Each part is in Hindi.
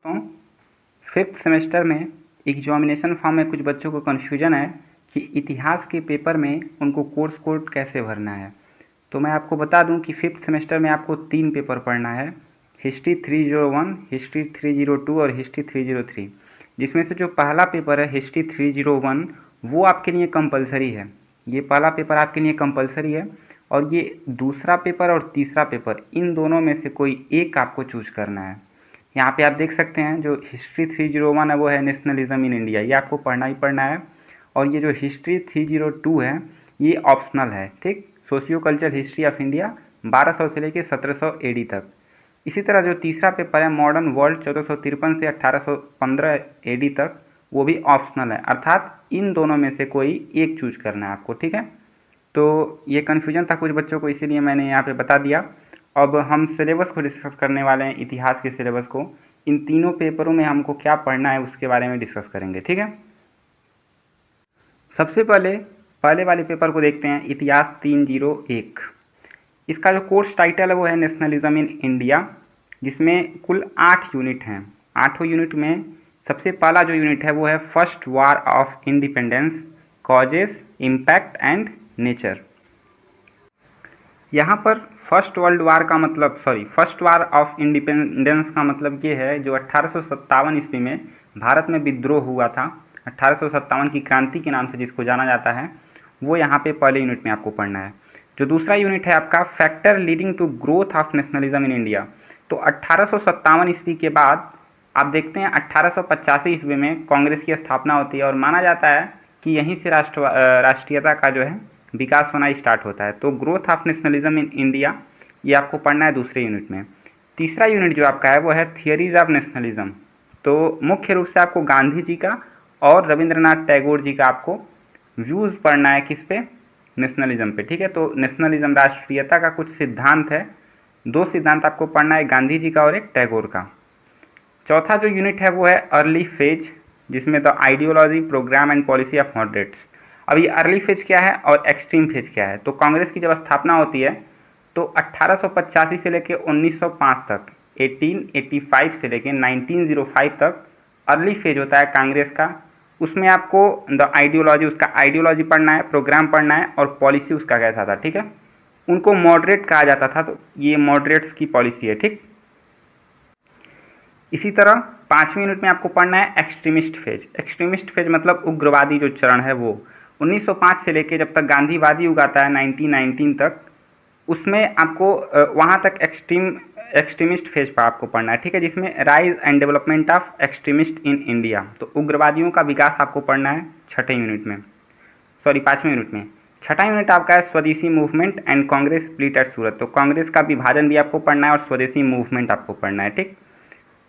तो फिफ्थ सेमेस्टर में एग्जामिनेशन फॉर्म में कुछ बच्चों को कन्फ्यूजन है कि इतिहास के पेपर में उनको कोर्स कोड कैसे भरना है। तो मैं आपको बता दूं कि फिफ्थ सेमेस्टर में आपको 3 पेपर पढ़ना है, हिस्ट्री 301, हिस्ट्री 302 और हिस्ट्री 303। जिसमें से जो पहला पेपर है हिस्ट्री 301 वो आपके लिए कंपलसरी है। ये पहला पेपर आपके लिए कंपलसरी है और ये दूसरा पेपर और तीसरा पेपर इन दोनों में से कोई एक आपको चूज करना है। यहाँ पे आप देख सकते हैं जो हिस्ट्री 301 है वो है नेशनलिज्म इन इंडिया, ये आपको पढ़ना ही पढ़ना है। और ये जो हिस्ट्री 302 है ये ऑप्शनल है, ठीक। Socio culture history of India 1200 से लेकर 1700 एडी तक। इसी तरह जो तीसरा पेपर है मॉडर्न वर्ल्ड 1453 से 1815 एडी तक, वो भी ऑप्शनल है, अर्थात इन दोनों में से कोई एक चूज करना है आपको, ठीक है। तो ये कन्फ्यूजन था कुछ बच्चों को, इसीलिए मैंने यहाँ पे बता दिया। अब हम सिलेबस को डिस्कस करने वाले हैं, इतिहास के सिलेबस को। इन तीनों पेपरों में हमको क्या पढ़ना है उसके बारे में डिस्कस करेंगे, ठीक है। सबसे पहले वाले पेपर को देखते हैं, इतिहास 301। इसका जो कोर्स टाइटल है वो है नेशनलिज्म इन इंडिया, जिसमें कुल 8 यूनिट हैं। 8 यूनिट में सबसे पहला जो यूनिट है वो है first war of independence, causes, impact and nature. यहाँ पर फर्स्ट वार ऑफ इंडिपेंडेंस का मतलब ये है जो 1857 ईस्वी में भारत में विद्रोह हुआ था, 1857 की क्रांति के नाम से जिसको जाना जाता है, वो यहाँ पे पहले यूनिट में आपको पढ़ना है। जो दूसरा यूनिट है आपका factor leading to growth of nationalism in India, तो 1857 ईस्वी के बाद आप देखते हैं 1885 ईस्वी में कांग्रेस की स्थापना होती है और माना जाता है कि यहीं से राष्ट्रीयता का जो है विकास होना स्टार्ट होता है। तो growth of nationalism in India ये आपको पढ़ना है दूसरे यूनिट में। तीसरा यूनिट जो आपका है वो है थियरीज ऑफ नेशनलिज्म। तो मुख्य रूप से आपको गांधी जी का और रविंद्रनाथ टैगोर जी का आपको व्यूज़ पढ़ना है, किस पे, नेशनलिज्म पे, ठीक है। तो नेशनलिज्म राष्ट्रीयता का कुछ सिद्धांत है, 2 सिद्धांत आपको पढ़ना है, गांधी जी का और एक टैगोर का। चौथा जो यूनिट है वो है अर्ली फेज, जिसमें the ideology, programme and policy of moderates. अब ये अर्ली फेज क्या है और एक्सट्रीम फेज क्या है। तो कांग्रेस की जब स्थापना होती है तो 1885 से लेकर 1905 तक, 1885 से लेकर 1905 तक अर्ली फेज होता है कांग्रेस का। उसमें आपको द आइडियोलॉजी, उसका आइडियोलॉजी पढ़ना है, प्रोग्राम पढ़ना है और पॉलिसी उसका कैसा था, ठीक है। उनको मॉडरेट कहा जाता था, तो ये मॉडरेट्स की पॉलिसी है, ठीक। इसी तरह 5वें यूनिट में आपको पढ़ना है एक्सट्रीमिस्ट फेज। एक्सट्रीमिस्ट फेज मतलब उग्रवादी जो चरण है वो 1905 से लेके जब तक गांधीवादी युग आता है 1919 तक, उसमें आपको वहाँ तक एक्सट्रीमिस्ट फेज पर आपको पढ़ना है, ठीक है, जिसमें rise and development of extremist in India. तो उग्रवादियों का विकास आपको पढ़ना है 5वें यूनिट में। छठा यूनिट आपका है Swadeshi movement and Congress split at Surat. तो कांग्रेस का विभाजन भी आपको पढ़ना है और स्वदेशी मूवमेंट आपको पढ़ना है, ठीक।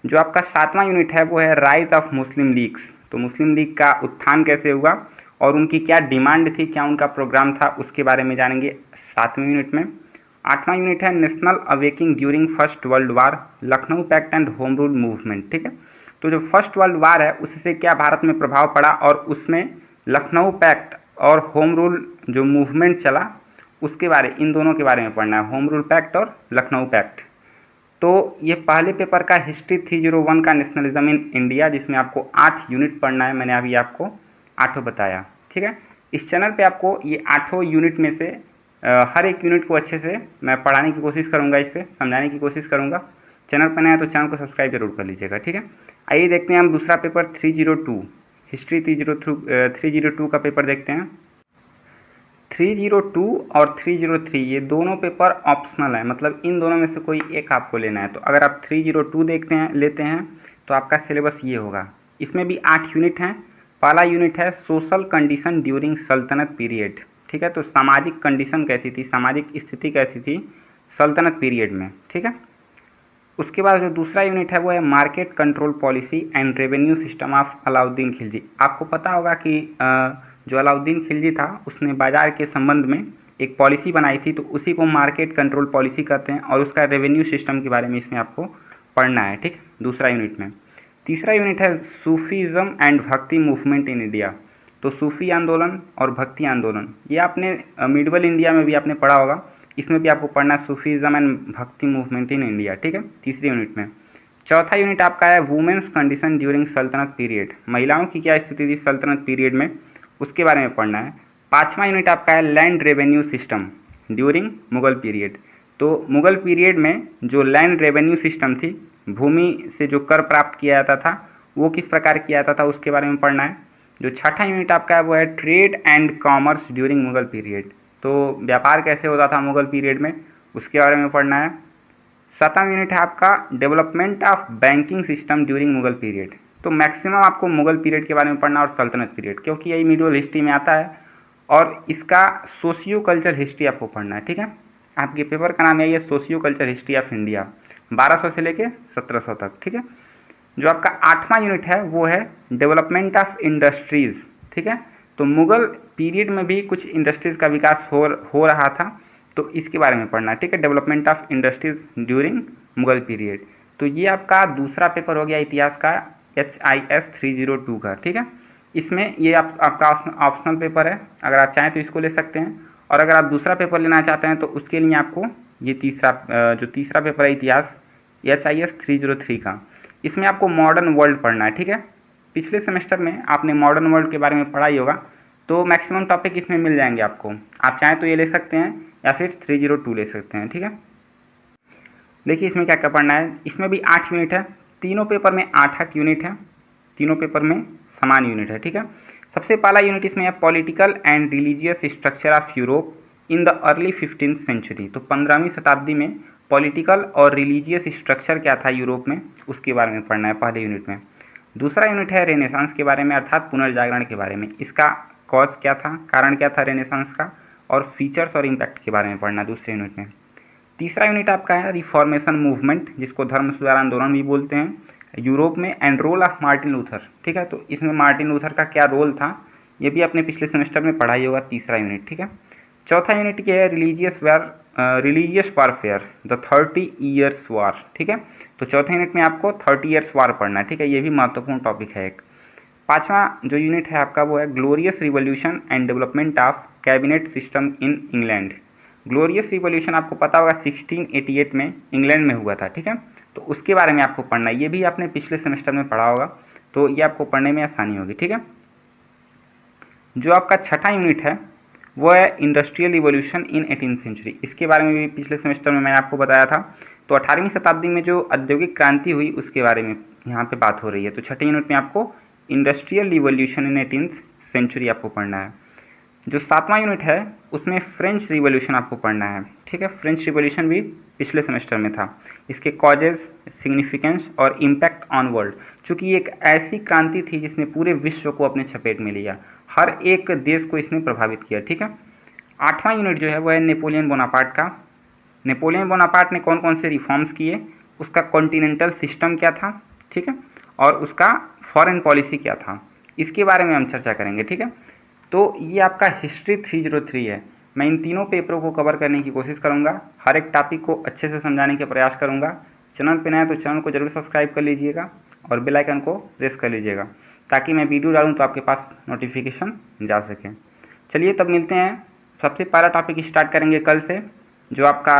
जो आपका 7वां यूनिट है वो है राइज ऑफ मुस्लिम लीग्स। तो मुस्लिम लीग का उत्थान कैसे हुआ और उनकी क्या डिमांड थी, क्या उनका प्रोग्राम था, उसके बारे में जानेंगे 7वें यूनिट में। 8वां यूनिट है national awakening during First World War, Lucknow pact and home rule movement, ठीक है। तो जो फर्स्ट वर्ल्ड वार है उससे क्या भारत में प्रभाव पड़ा और उसमें लखनऊ पैक्ट और होम रूल जो मूवमेंट चला उसके बारे, इन दोनों के बारे में पढ़ना है, होम रूल पैक्ट और लखनऊ पैक्ट। तो ये पहले पेपर का हिस्ट्री 301 का नेशनलिज्म इन इंडिया, जिसमें आपको 8 यूनिट पढ़ना है। मैंने अभी आपको 8 बताया, ठीक है। इस चैनल पे आपको ये 8 यूनिट में से हर एक यूनिट को अच्छे से मैं पढ़ाने की कोशिश करूँगा, इस पर समझाने की कोशिश करूँगा। चैनल पर नया है तो चैनल को सब्सक्राइब जरूर कर लीजिएगा, ठीक है। आइए देखते हैं हम दूसरा पेपर 302, हिस्ट्री 302 का पेपर देखते हैं। 302 और 303 ये दोनों पेपर ऑप्शनल है, मतलब इन दोनों में से कोई एक आपको लेना है। तो अगर आप 302 लेते हैं तो आपका सिलेबस ये होगा। इसमें भी 8 यूनिट हैं। पहला यूनिट है सोशल कंडीशन ड्यूरिंग सल्तनत पीरियड, ठीक है। तो सामाजिक कंडीशन कैसी थी, सामाजिक स्थिति कैसी थी सल्तनत पीरियड में, ठीक है। उसके बाद जो दूसरा यूनिट है वो है market control policy and revenue system of Alauddin Khilji. आपको पता होगा कि जो अलाउद्दीन खिलजी था उसने बाज़ार के संबंध में एक पॉलिसी बनाई थी, तो उसी को मार्केट कंट्रोल पॉलिसी कहते हैं और उसका रेवेन्यू सिस्टम के बारे में इसमें आपको पढ़ना है, ठीक, दूसरा यूनिट में। तीसरा यूनिट है सूफीज़म एंड भक्ति मूवमेंट इन इंडिया। तो सूफी आंदोलन और भक्ति आंदोलन ये आपने मिडवल इंडिया में भी आपने पढ़ा होगा, इसमें भी आपको पढ़ना सूफीज़म एंड भक्ति मूवमेंट इन इंडिया, ठीक है, तीसरे यूनिट में। चौथा यूनिट आपका है वुमेन्स कंडीशन ड्यूरिंग सल्तनत पीरियड, महिलाओं की क्या स्थिति थी सल्तनत पीरियड में, उसके बारे में पढ़ना है। पाँचवा यूनिट आपका है land revenue system during Mughal period, तो मुगल पीरियड में जो लैंड रेवेन्यू सिस्टम थी, भूमि से जो कर प्राप्त किया जाता था वो किस प्रकार किया जाता था उसके बारे में पढ़ना है। जो छठा यूनिट आपका है वो है trade and commerce during Mughal period, तो व्यापार कैसे होता था मुगल पीरियड में उसके बारे में पढ़ना है। सातवां यूनिट है आपका development of banking system during Mughal period, तो मैक्सिमम आपको मुगल पीरियड के बारे में पढ़ना और सल्तनत पीरियड, क्योंकि यही मीडियल हिस्ट्री में आता है और इसका सोशियो कल्चर हिस्ट्री आपको पढ़ना है। ठीक है, आपके पेपर का नाम है ये socio culture history of India 1200 से लेके 1700 तक। ठीक है, जो आपका आठवां यूनिट है वो है डेवलपमेंट ऑफ इंडस्ट्रीज़। ठीक है, तो मुगल पीरियड में भी कुछ इंडस्ट्रीज़ का विकास हो रहा था, तो इसके बारे में पढ़ना है। ठीक है, development of industries during Mughal period, तो ये आपका दूसरा पेपर हो गया इतिहास का HIS 302 का। ठीक है, इसमें ये आपका ऑप्शनल पेपर है, अगर आप चाहें तो इसको ले सकते हैं, और अगर आप दूसरा पेपर लेना चाहते हैं तो उसके लिए आपको ये जो तीसरा पेपर है इतिहास HIS 303 का, इसमें आपको मॉडर्न वर्ल्ड पढ़ना है। ठीक है, पिछले सेमेस्टर में आपने मॉडर्न वर्ल्ड के बारे में पढ़ा ही होगा, तो मैक्सिमम टॉपिक इसमें मिल जाएंगे आपको, आप चाहें तो ये ले सकते हैं या फिर 302 ले सकते हैं। ठीक है, देखिए इसमें क्या क्या पढ़ना है, इसमें भी 8 यूनिट है, तीनों पेपर में 8-8 यूनिट है, तीनों पेपर में समान यूनिट है। ठीक है, सबसे पहला यूनिट इसमें है political and religious structure of Europe in the early 15th century, तो 15वीं शताब्दी में पॉलिटिकल और रिलीजियस स्ट्रक्चर क्या था यूरोप में उसके बारे में पढ़ना है पहले यूनिट में। दूसरा यूनिट है रेनेसांस के बारे में, अर्थात पुनर्जागरण के बारे में, इसका कॉज क्या था, कारण क्या था रेनेसांस का, और फीचर्स और इम्पैक्ट के बारे में पढ़ना दूसरे यूनिट में। तीसरा यूनिट आपका है रिफॉर्मेशन मूवमेंट, जिसको धर्म सुधार आंदोलन भी बोलते हैं यूरोप में, and role of Martin Luther. ठीक है, तो इसमें मार्टिन लूथर का क्या रोल था ये भी अपने पिछले सेमेस्टर में पढ़ाई होगा, तीसरा यूनिट। ठीक है, चौथा यूनिट ये है रिलीजियस वारफेयर द 30 ईयर्स वार। ठीक है, तो चौथे यूनिट में आपको 30 ईयर्स वार पढ़ना है। ठीक है, ये भी महत्वपूर्ण टॉपिक है एक। पाँचवा जो यूनिट है आपका वो है glorious revolution and development of cabinet system in England. Glorious revolution आपको पता होगा 1688 में इंग्लैंड में हुआ था। ठीक है, तो उसके बारे में आपको पढ़ना है, ये भी आपने पिछले सेमेस्टर में पढ़ा होगा, तो ये आपको पढ़ने में आसानी होगी। ठीक है, जो आपका छठा यूनिट है वो है industrial revolution in 18th century, इसके बारे में भी पिछले सेमेस्टर में मैंने आपको बताया था। तो 18वीं शताब्दी में जो औद्योगिक क्रांति हुई उसके बारे में यहाँ पे बात हो रही है, तो छठे यूनिट में आपको industrial revolution in 18th century आपको पढ़ना है। जो सातवां यूनिट है उसमें फ्रेंच रिवॉल्यूशन आपको पढ़ना है। ठीक है, फ्रेंच रिवॉल्यूशन भी पिछले सेमेस्टर में था, इसके कॉजेज, सिग्निफिकेंस और इम्पैक्ट ऑन वर्ल्ड, चूँकि एक ऐसी क्रांति थी जिसने पूरे विश्व को अपने चपेट में लिया, हर एक देश को इसने प्रभावित किया। ठीक है, आठवां यूनिट जो है वो है नेपोलियन बोनापार्ट का। नेपोलियन बोनापार्ट ने कौन कौन से रिफॉर्म्स किए, उसका कॉन्टिनेंटल सिस्टम क्या था, ठीक है, और उसका फॉरेन पॉलिसी क्या था, इसके बारे में हम चर्चा करेंगे। ठीक है, तो ये आपका हिस्ट्री 303 है। मैं इन तीनों पेपरों को कवर करने की कोशिश करूँगा, हर एक टॉपिक को अच्छे से समझाने का प्रयास करूँगा। चैनल पर नया तो चैनल को जरूर सब्सक्राइब कर लीजिएगा और बेल आइकन को प्रेस कर लीजिएगा, ताकि मैं वीडियो डालूँ तो आपके पास नोटिफिकेशन जा सके। चलिए तब मिलते हैं, सबसे पहला टॉपिक स्टार्ट करेंगे कल से, जो आपका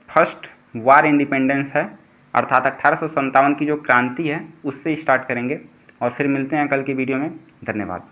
फर्स्ट वार इंडिपेंडेंस है, अर्थात 1857 की जो क्रांति है उससे स्टार्ट करेंगे, और फिर मिलते हैं कल की वीडियो में। धन्यवाद।